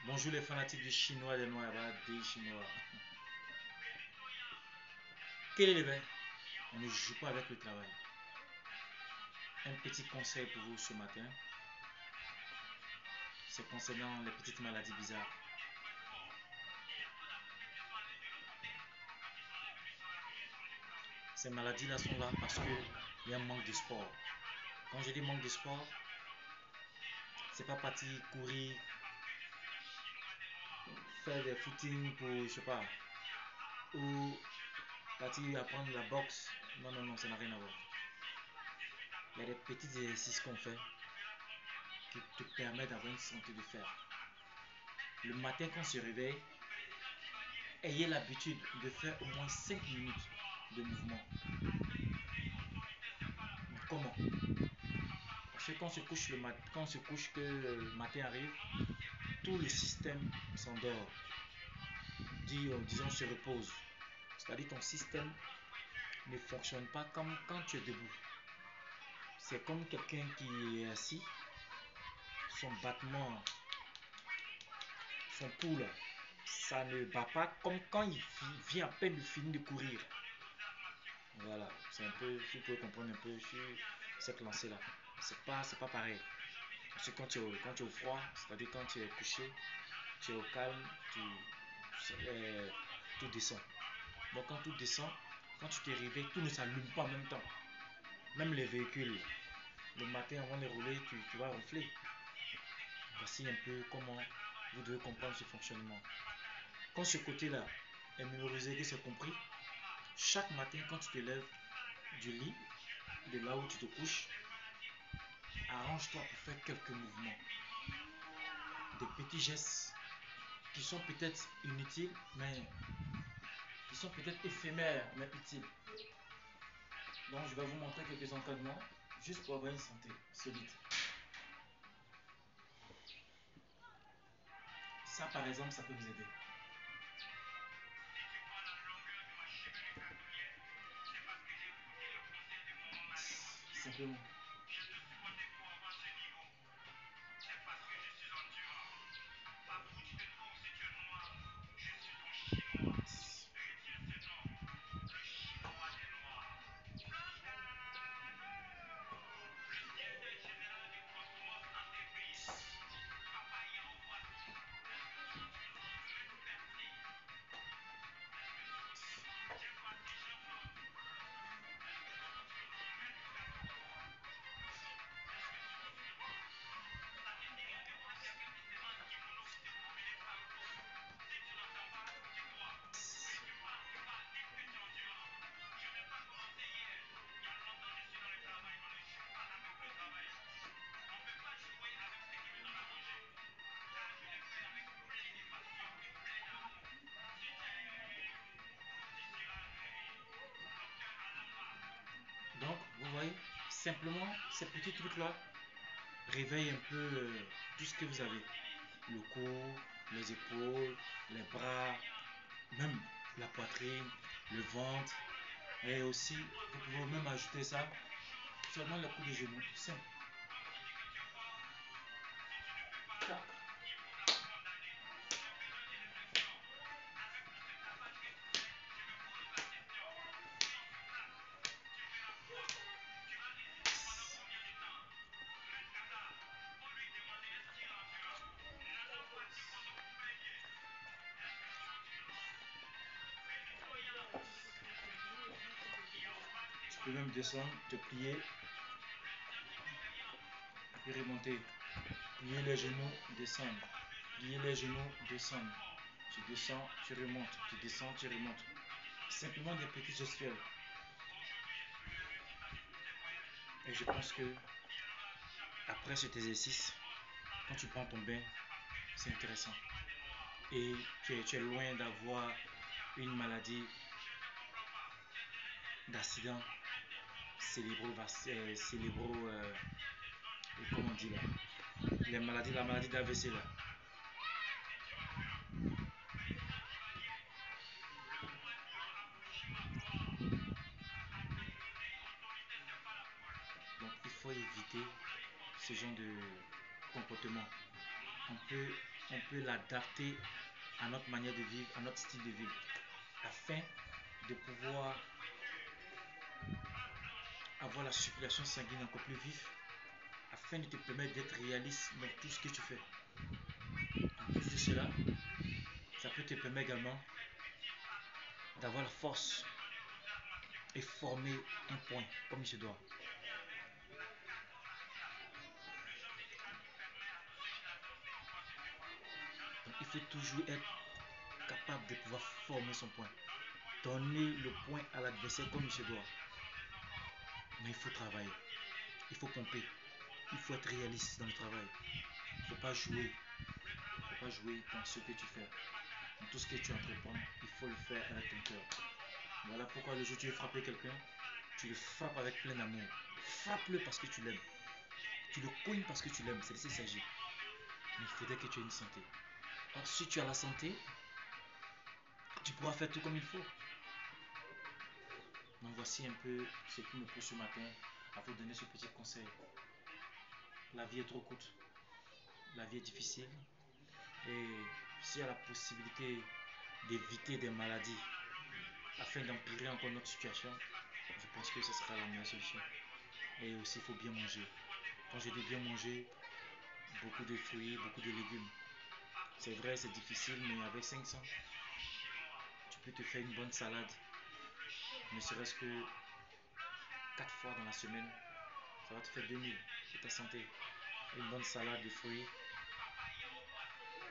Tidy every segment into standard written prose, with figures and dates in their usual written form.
Bonjour les fanatiques du chinois, des noirs, des chinois. Quel est le verre? On ne joue pas avec le travail. Un petit conseil pour vous ce matin, c'est concernant les petites maladies bizarres. Ces maladies-là sont là parce qu'il y a un manque de sport. Quand je dis manque de sport, c'est pas partir courir, faire des footings pour, je sais pas, ou partir apprendre la boxe. Non, non, non, ça n'a rien à voir. Il y a des petits exercices qu'on fait qui te permettent d'avoir une santé de fer. Le matin, quand on se réveille, ayez l'habitude de faire au moins 5 minutes de mouvement. Comment? Parce que quand on se couche, que le matin arrive, tout le système s'endort. Disons, se repose. C'est-à-dire ton système ne fonctionne pas comme quand tu es debout. C'est comme quelqu'un qui est assis, son battement, son pouls, ça ne bat pas comme quand il vient à peine de finir de courir. Voilà, c'est un peu, si vous pouvez comprendre un peu sur cette lancée-là. C'est pas pareil. Parce que quand tu es au froid, c'est-à-dire quand tu es couché, tu es au calme, tout descend. Donc quand tout descend, quand tu te réveilles, tout ne s'allume pas en même temps. Même les véhicules, le matin avant de rouler, tu vas ronfler. Voici un peu comment vous devez comprendre ce fonctionnement. Quand ce côté-là est mémorisé, que c'est compris, chaque matin quand tu te lèves du lit, de là où tu te couches, arrange-toi pour faire quelques mouvements. Des petits gestes qui sont peut-être inutiles, mais qui sont peut-être éphémères, mais utiles. Donc je vais vous montrer quelques encadrements, juste pour avoir une santé solide. Ça par exemple, ça peut vous aider. Simplement. Donc, vous voyez, simplement, ces petits trucs-là réveillent un peu tout ce que vous avez. Le cou, les épaules, les bras, même la poitrine, le ventre. Et aussi, vous pouvez même ajouter ça, seulement le coup de genou, simple. Tu peux même descendre, te plier, puis remonter. Plier les genoux, descendre. Plier les genoux, descendre. Tu descends, tu remontes. Tu descends, tu remontes. Simplement des petits gestuels. Et je pense que après cet exercice, quand tu prends ton bain, c'est intéressant. Et tu es loin d'avoir une maladie d'accident comment on dit là, la maladie d'AVC là. Donc il faut éviter ce genre de comportement. On peut on peut l'adapter à notre manière de vivre, à notre style de vie, afin de pouvoir avoir la circulation sanguine encore plus vive, afin de te permettre d'être réaliste dans tout ce que tu fais. En plus de cela, ça peut te permettre également d'avoir la force et former un point comme il se doit. Donc il faut toujours être capable de pouvoir former son point, donner le point à l'adversaire comme il se doit. Mais il faut travailler, il faut pomper, il faut être réaliste dans le travail. Il ne faut pas jouer dans ce que tu fais. Dans tout ce que tu entreprends, il faut le faire avec ton cœur. Voilà pourquoi le jour où tu veux frapper quelqu'un, tu le frappes avec plein d'amour. Frappe-le parce que tu l'aimes. Tu le cognes parce que tu l'aimes. C'est de ça qu'il s'agit. Mais il faudrait que tu aies une santé. Or, si tu as la santé, tu pourras faire tout comme il faut. Donc voici un peu ce qui me pousse ce matin à vous donner ce petit conseil. La vie est trop courte. La vie est difficile. Et s'il y a la possibilité d'éviter des maladies afin d'empirer encore notre situation, je pense que ce sera la meilleure solution. Et aussi, il faut bien manger. Quand je dis bien manger, beaucoup de fruits, beaucoup de légumes. C'est vrai, c'est difficile, mais avec 500, tu peux te faire une bonne salade. Ne serait-ce que 4 fois dans la semaine, ça va te faire 2000 pour ta santé. Une bonne salade de fruits,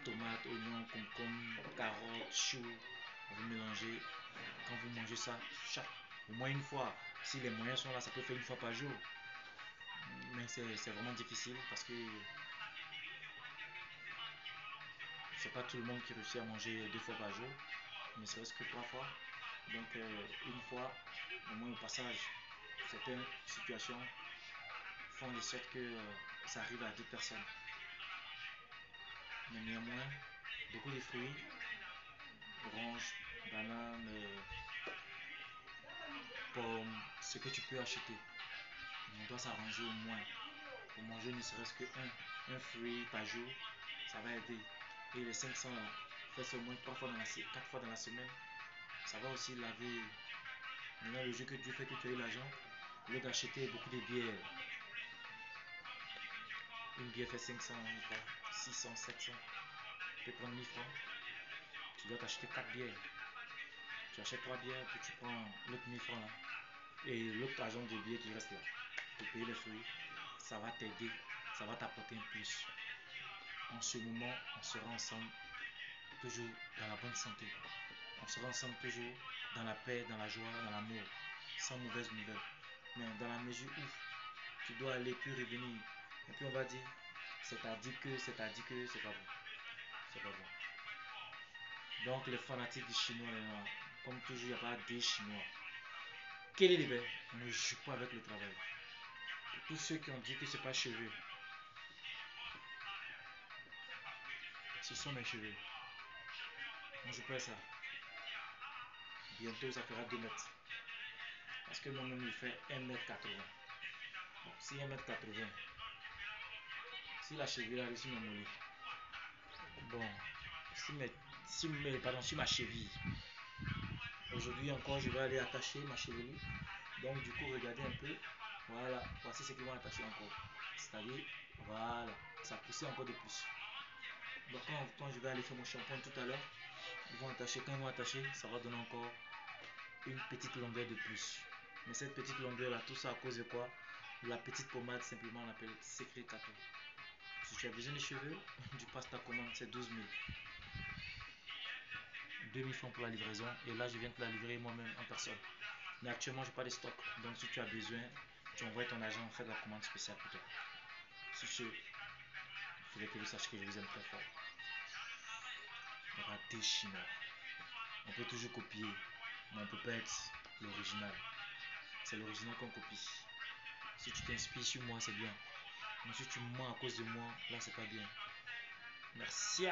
tomates, oignons, concombres, carottes, choux. Vous mélangez. Quand vous mangez ça, au moins une fois. Si les moyens sont là, ça peut faire une fois par jour. Mais c'est vraiment difficile parce que c'est pas tout le monde qui réussit à manger 2 fois par jour, ne serait-ce que 3 fois. Donc une fois, au moins au passage, certaines situations font de sorte que ça arrive à 10 personnes. Mais néanmoins, beaucoup de fruits, oranges, bananes, pommes, ce que tu peux acheter. On doit s'arranger au moins pour manger ne serait-ce que un fruit par jour, ça va aider. Et les 500 là, fais au moins 4 fois dans la semaine, ça va aussi laver. Maintenant, le jeu que Dieu fait que tu as eu l'argent, au lieu d'acheter beaucoup de bières, une bière fait 500, 600, 700, tu peux prendre 1000 francs, tu dois t'acheter 4 bières. Tu achètes 3 bières, puis tu prends l'autre 1000 francs là, et l'autre argent de bière qui reste là, pour payer les fruits, ça va t'aider, ça va t'apporter un plus. En ce moment, on sera ensemble, toujours dans la bonne santé. On sera ensemble toujours dans la paix, dans la joie, dans l'amour, sans mauvaise nouvelle. Mais dans la mesure où tu dois aller puis revenir, et puis on va dire, c'est à dire que, c'est pas bon. C'est pas bon. Donc les fanatiques du chinois, comme toujours, il n'y a pas des chinois. Quel est le bien? Ne joue pas avec le travail. Pour tous ceux qui ont dit que c'est pas cheveux, ce sont mes cheveux. Moi je perds ça. Bientôt ça fera 2 mètres. Parce que moi-même je fais 1m80. Bon, si 1m80, si la cheville a réussi à me bon, si ma cheville, aujourd'hui encore je vais aller attacher ma chevelure. Donc du coup regardez un peu, voilà, voici ce qu'ils vont attacher encore. C'est-à-dire, voilà, ça pousse encore de plus. Donc quand je vais aller faire mon shampoing tout à l'heure, ils vont attacher, quand ils vont attacher, ça va donner encore une petite longueur de plus. Mais cette petite longueur là, tout ça à cause de quoi? La petite pommade, simplement on l'appelle Secret Cato. Si tu as besoin de cheveux, tu passes ta commande, c'est 12 000. 2000 francs pour la livraison, et là je viens te la livrer moi-même en personne. Mais actuellement j'ai pas de stock, donc si tu as besoin, tu envoies ton agent, on fait la commande spéciale pour toi. Sur ce, il faudrait que vous sachiez que je vous aime très fort. Raté chinois. On peut toujours copier, mais on ne peut pas être l'original. C'est l'original qu'on copie. Si tu t'inspires sur moi, c'est bien. Mais si tu mens à cause de moi, là c'est pas bien. Merci.